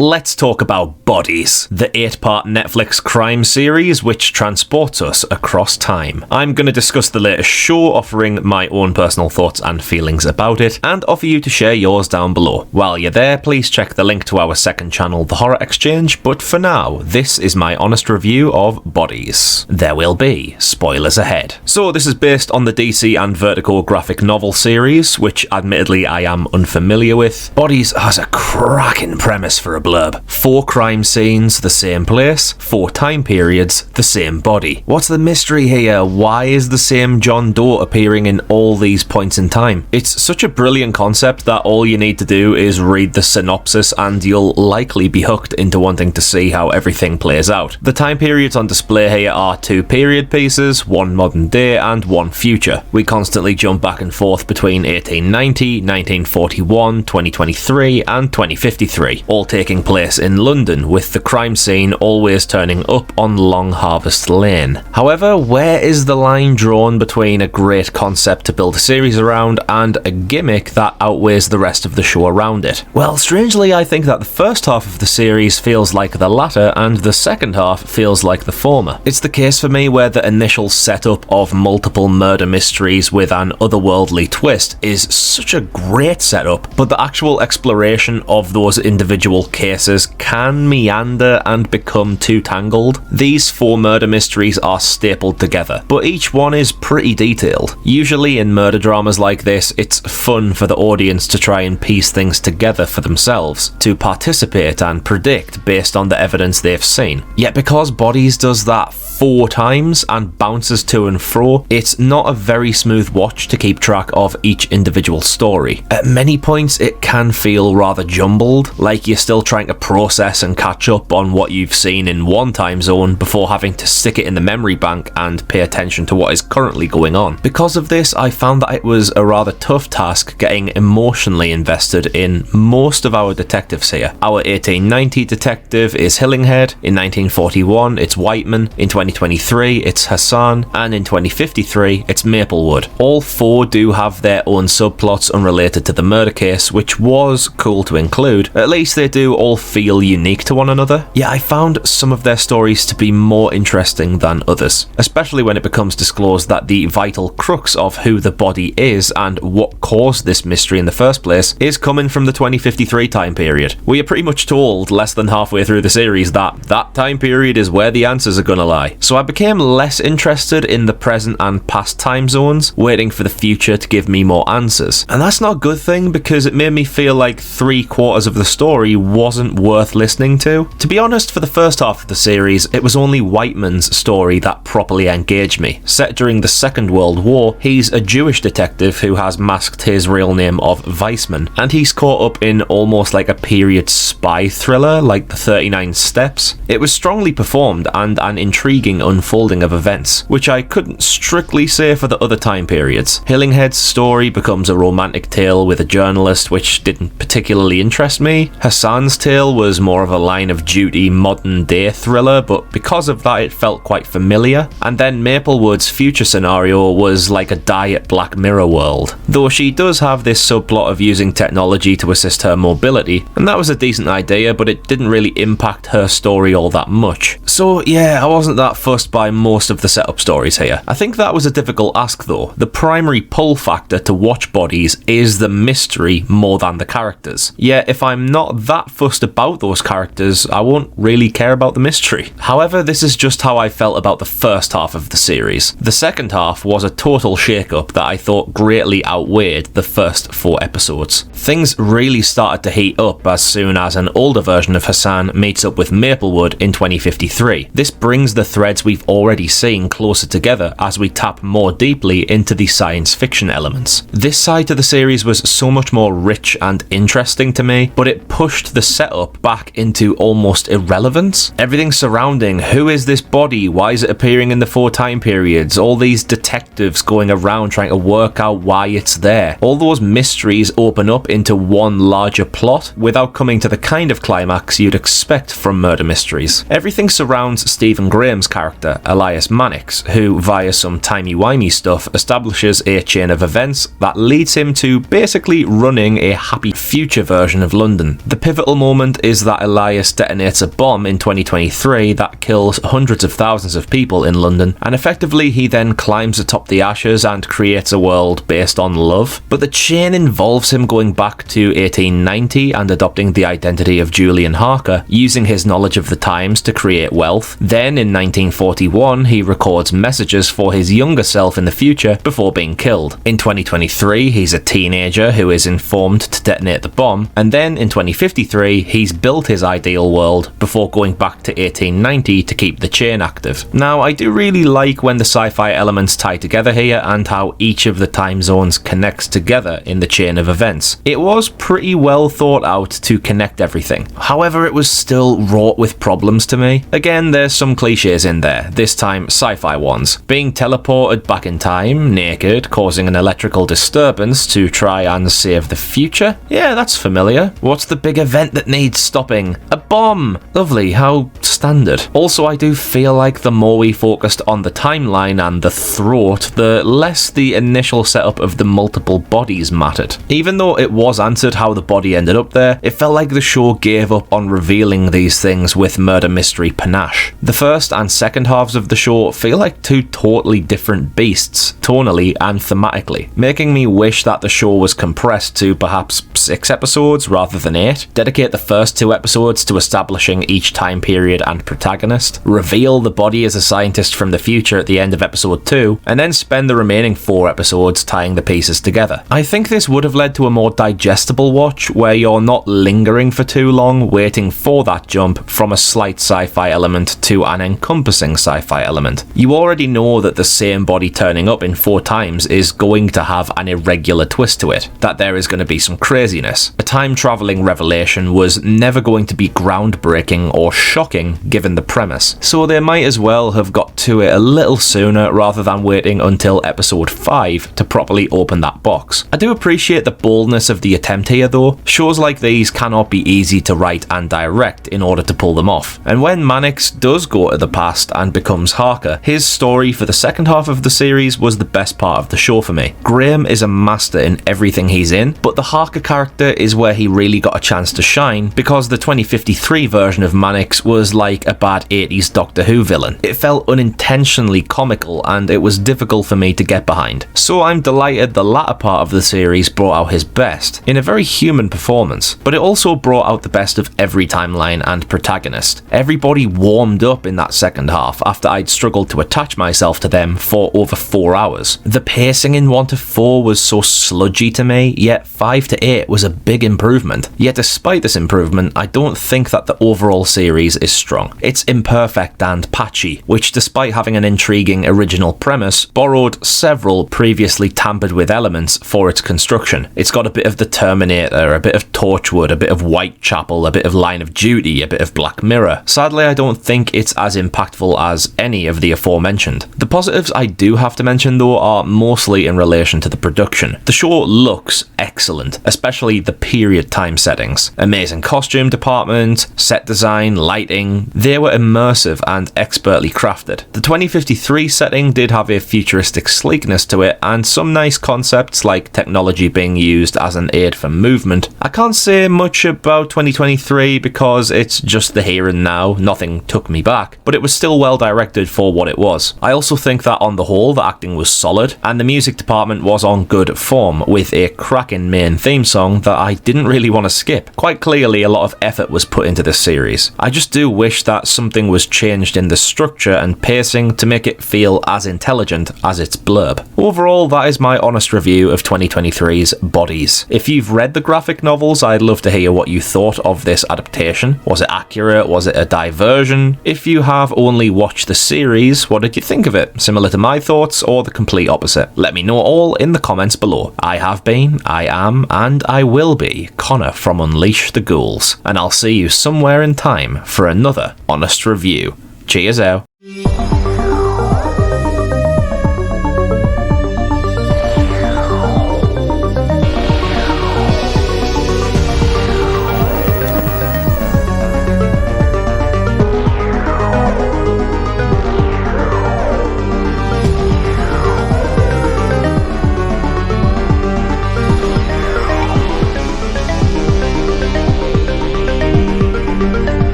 Let's talk about Bodies, the 8-part Netflix crime series which transports us across time. I'm going to discuss the latest show, offering my own personal thoughts and feelings about it, and offer you to share yours down below. While you're there, please check the link to our second channel, The Horror Exchange, but for now, this is my honest review of Bodies. There will be spoilers ahead. So this is based on the DC and Vertigo graphic novel series, which admittedly I am unfamiliar with. Bodies has a cracking premise for a blurb. 4 crime scenes, the same place, 4 time periods, the same body. What's the mystery here? Why is the same John Doe appearing in all these points in time? It's such a brilliant concept that all you need to do is read the synopsis and you'll likely be hooked into wanting to see how everything plays out. The time periods on display here are 2 period pieces, 1 modern day and 1 future. We constantly jump back and forth between 1890, 1941, 2023 and 2053, all taking place in London, with the crime scene always turning up on Long Harvest Lane. However, where is the line drawn between a great concept to build a series around and a gimmick that outweighs the rest of the show around it? Well, strangely, I think that the first half of the series feels like the latter and the second half feels like the former. It's the case for me where the initial setup of multiple murder mysteries with an otherworldly twist is such a great setup, but the actual exploration of those individual cases can meander and become too tangled. These 4 murder mysteries are stapled together, but each one is pretty detailed. Usually in murder dramas like this, it's fun for the audience to try and piece things together for themselves, to participate and predict based on the evidence they've seen. Yet because Bodies does that 4 times and bounces to and fro, it's not a very smooth watch to keep track of each individual story. At many points it can feel rather jumbled, like you're still trying to process and catch up on what you've seen in one time zone before having to stick it in the memory bank and pay attention to what is currently going on. Because of this, I found that it was a rather tough task getting emotionally invested in most of our detectives here. Our 1890 detective is Hillinghead, in 1941 it's Whiteman, in 2023 it's Hassan, and in 2053 it's Maplewood. All 4 do have their own subplots unrelated to the murder case, which was cool to include. At least they do all feel unique to one another. Yet I found some of their stories to be more interesting than others, especially when it becomes disclosed that the vital crux of who the body is and what caused this mystery in the first place is coming from the 2053 time period. We are pretty much told less than halfway through the series that that time period is where the answers are gonna lie. So I became less interested in the present and past time zones, waiting for the future to give me more answers. And that's not a good thing, because it made me feel like 3/4 of the story wasn't worth listening to. To be honest, for the first half of the series, it was only Whiteman's story that properly engaged me. Set during the Second World War, he's a Jewish detective who has masked his real name of Weissman, and he's caught up in almost like a period spy thriller like the 39 Steps. It was strongly performed and an intriguing unfolding of events, which I couldn't strictly say for the other time periods. Hillinghead's story becomes a romantic tale with a journalist, which didn't particularly interest me. Hassan's tale was more of a line of duty modern day thriller, but because of that it felt quite familiar. And then Maplewood's future scenario was like a diet Black Mirror world, though she does have this subplot of using technology to assist her mobility, and that was a decent idea, but it didn't really impact her story all that much. So yeah, I wasn't that fussed by most of the setup stories here. I think that was a difficult ask though. The primary pull factor to watch Bodies is the mystery more than the characters. Yet if I'm not that fussed about those characters, I won't really care about the mystery. However, this is just how I felt about the first half of the series. The second half was a total shake-up that I thought greatly outweighed the first 4 episodes. Things really started to heat up as soon as an older version of Hassan meets up with Maplewood in 2053. This brings the threads we've already seen closer together as we tap more deeply into the science fiction elements. This side to the series was so much more rich and interesting to me, but it pushed the setup back into almost irrelevance. Everything surrounding who is this body, why is it appearing in the 4 time periods, all these detectives going around trying to work out why it's there. All those mysteries open up into one larger plot without coming to the kind of climax you'd expect from murder mysteries. Everything surrounds Stephen Graham's character, Elias Mannix, who via some timey-wimey stuff establishes a chain of events that leads him to basically running a happy future version of London. The pivotal moment moment is that Elias detonates a bomb in 2023 that kills hundreds of thousands of people in London, and effectively he then climbs atop the ashes and creates a world based on love. But the chain involves him going back to 1890 and adopting the identity of Julian Harker, using his knowledge of the times to create wealth. Then in 1941 he records messages for his younger self in the future before being killed. In 2023 he's a teenager who is informed to detonate the bomb, and then in 2053 he's built his ideal world before going back to 1890 to keep the chain active. Now, I do really like when the sci-fi elements tie together here and how each of the time zones connects together in the chain of events. It was pretty well thought out to connect everything. However, it was still wrought with problems to me. Again, there's some cliches in there, this time sci-fi ones. Being teleported back in time, naked, causing an electrical disturbance to try and save the future? Yeah, that's familiar. What's the big event that needs stopping? A bomb! Lovely, how standard. Also, I do feel like the more we focused on the timeline and the throat, the less the initial setup of the multiple bodies mattered. Even though it was answered how the body ended up there, it felt like the show gave up on revealing these things with murder mystery panache. The first and second halves of the show feel like two totally different beasts, tonally and thematically, making me wish that the show was compressed to perhaps 6 episodes rather than 8. Dedicate the first 2 episodes to establishing each time period and protagonist, reveal the body as a scientist from the future at the end of episode 2, and then spend the remaining 4 episodes tying the pieces together. I think this would have led to a more digestible watch, where you're not lingering for too long waiting for that jump from a slight sci-fi element to an encompassing sci-fi element. You already know that the same body turning up in 4 times is going to have an irregular twist to it, that there is going to be some craziness. A time-travelling revelation was never going to be groundbreaking or shocking given the premise, so they might as well have got to it a little sooner rather than waiting until episode 5 to properly open that box. I do appreciate the boldness of the attempt here though. Shows like these cannot be easy to write and direct in order to pull them off. And when Mannix does go to the past and becomes Harker, his story for the second half of the series was the best part of the show for me. Graham is a master in everything he's in, but the Harker character is where he really got a chance to shine, because the 2053 version of Mannix was like a bad 80s Doctor Who villain. It felt unintentionally comical and it was difficult for me to get behind. So I'm delighted the latter part of the series brought out his best, in a very human performance, but it also brought out the best of every timeline and protagonist. Everybody warmed up in that second half after I'd struggled to attach myself to them for over 4 hours. The pacing in 1 to 4 was so sludgy to me, yet 5 to 8 was a big improvement. Yet despite this improvement, I don't think that the overall series is strong. It's imperfect and patchy, which despite having an intriguing original premise, borrowed several previously tampered with elements for its construction. It's got a bit of The Terminator, a bit of Torchwood, a bit of Whitechapel, a bit of Line of Duty, a bit of Black Mirror. Sadly, I don't think it's as impactful as any of the aforementioned. The positives I do have to mention though are mostly in relation to the production. The show looks excellent, especially the period time settings. Amazing costume department, set design, lighting, they were immersive and expertly crafted. The 2053 setting did have a futuristic sleekness to it and some nice concepts like technology being used as an aid for movement. I can't say much about 2023 because it's just the here and now, nothing took me back, but it was still well directed for what it was. I also think that on the whole the acting was solid and the music department was on good form, with a cracking main theme song that I didn't really want to skip. Quite clearly a lot of effort was put into this series. I just do wish that something was changed in the structure and pacing to make it feel as intelligent as its blurb. Overall, that is my honest review of 2023's Bodies. If you've read the graphic novels, I'd love to hear what you thought of this adaptation. Was it accurate? Was it a diversion? If you have only watched the series, what did you think of it? Similar to my thoughts or the complete opposite? Let me know all in the comments below. I have been, I am, and I will be Connor from Unleash the Ghouls, and I'll see you somewhere in time for another honest review. Cheers out.